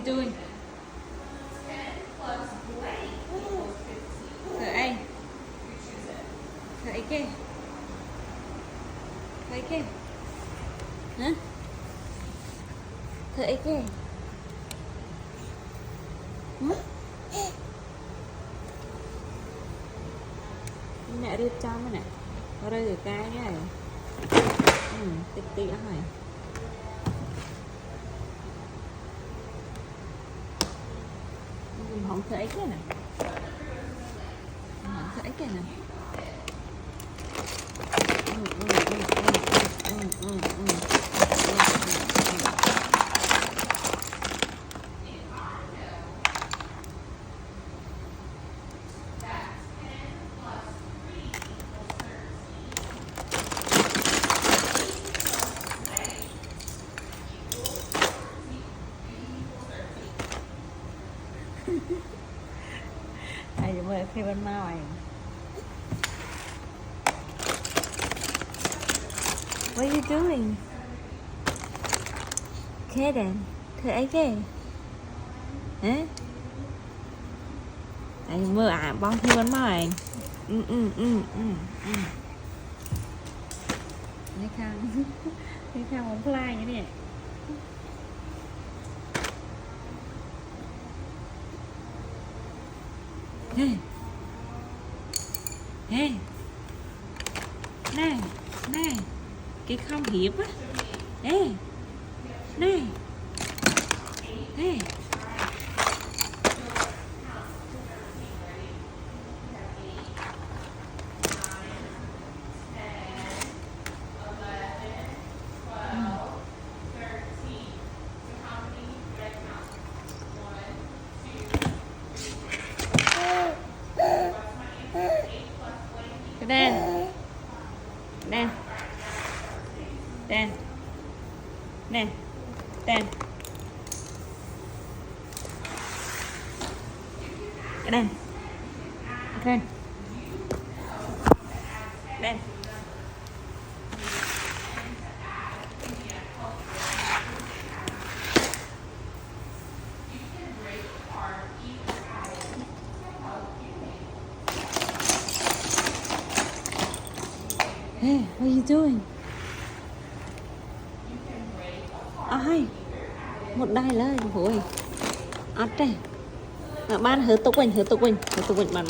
you doing? Thở ai? Thở ai kê? Thở ai kê? Hả? Thở ai kê? Mẹ đi cho mấy nè. Ở đây rồi cái này. Tít tít rồi. Không thấy cái này. Không thấy cái này. Ai cũng vậy khi bên mau này. What are you doing? Kaden, thử ấy kì. Hả? Ai mơ bong khi bên mau này. Lấy khăn. Lấy khăn bóng fly như thế này. Hey. Hey. Nè, nè. Cái không hiếp á. Ê. Nè. Ê. Đen. Đen. Đen. Nè. Đen. Cái đen. Ok. Đen. Hey, what are you doing? Ai? Một đai lên hủi. Ất đây. Bạn hứa tục quỳnh, bạn.